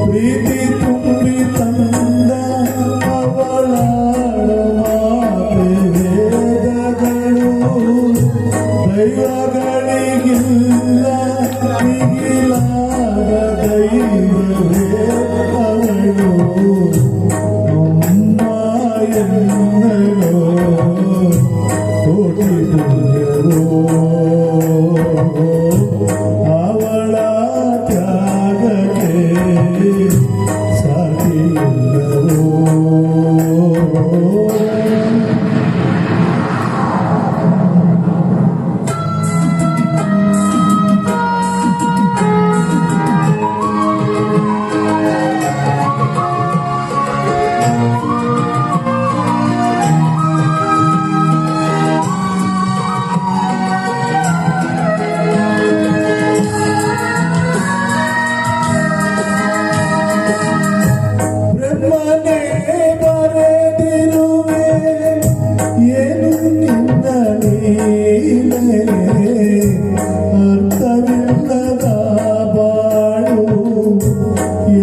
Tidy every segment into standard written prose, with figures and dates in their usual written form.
ಪ್ರೀತಿ ತುಂಬಿ ತಂದ ಅವಳಾಡ ಮಾತೆ ವೇದಗಳು ದೈವಗಳಿಗಿಲ್ಲ ಮಿಗಿಲಾದ ದೈವವೇ ಅವಳು ಅಮ್ಮ ಎನ್ನಲೋ ಕೋಟಿ ಪುಣ್ಯವೋ ಅವಳ ತ್ಯಾಗಕ್ಕೆ ಸಾಟಿಯಿಲ್ಲವೋ. ಬರೆದಿರುವೆ ಏನು ನಿನ್ನ ಲೀಲೆ ಅರ್ಥವಿಲ್ಲದ ಬಾಳು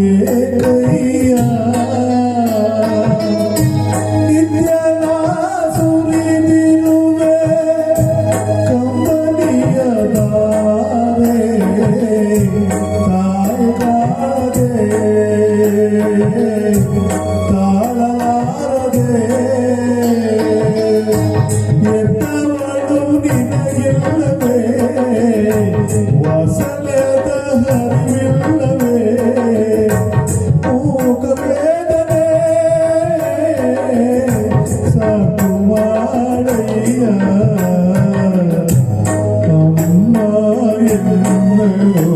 ಏಕಯ್ಯ ನಿತ್ಯನ ಸುರಿದಿರುವೆ ಕಂಬನಿಯ ದಾರೆ ತಾಯಿಗಾದೆ ತಾಳಲಾರದೆ ಎದ್ದವಳು ನಿನಗಿಲ್ಲವೇ ವಾಸನೆದ ಹರಿವಿಲ್ಲವೇ ಮೂಕ ವೇದನೆ ಸಾಕು ಮಾಡಯ್ಯ ಅಮ್ಮ ಎನ್ನಲೋ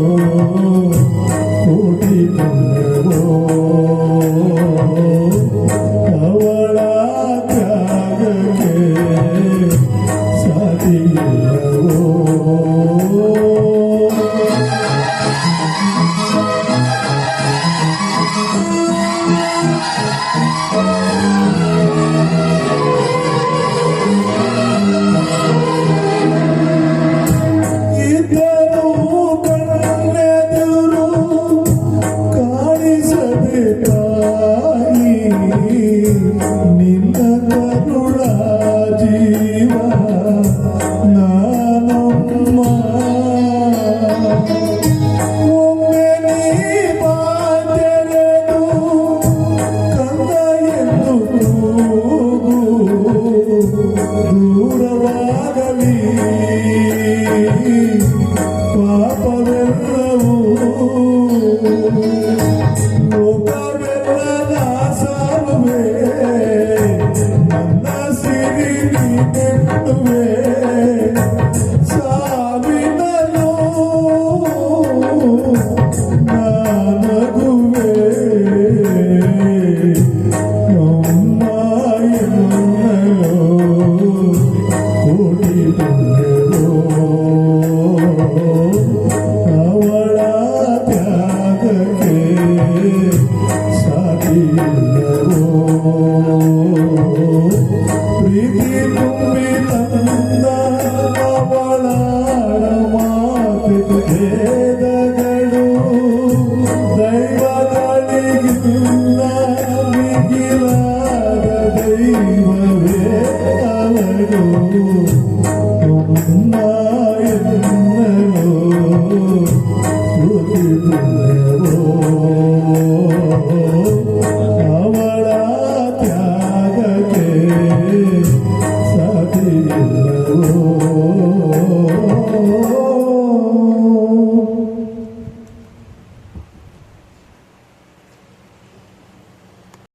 ಕೋಟಿ ಪುಣ್ಯವೋ ಅವಳ ತ್ಯಾಗಕ್ಕೆ ಸಾಟಿಯಿಲ್ಲವೋ. ಇದ್ದರೂ ಕಣ್ಣೆದುರು ಕಾಣಿಸದೆ ತಾಯಿ ನಿನ್ನ ಕರುಳ ಜೀವ ನಾನಮ್ಮ ಒಮ್ಮೆ ನೀ ಮಾತೆರೆದು ಕಂದ ಎಂದು ಕೂಗು ದೂರವಾಗಲಿ ಪಾಪವೆಲ್ಲವೂ ಲೋಕವೆಲ್ಲ ನಾಶವೇ ನನ್ನ ಸಿರಿ ನೀನೆನ್ನುವೆ ಸಾವಿನಲ್ಲೂ ನಾನಗುವೆ ಅಮ್ಮ ಎನ್ನಲೋ ಕೋಟಿ ಪುಣ್ಯವೋ ಅವಳ ತ್ಯಾಗಕ್ಕೆ ಸಾಟಿಯಿಲ್ಲವೋ.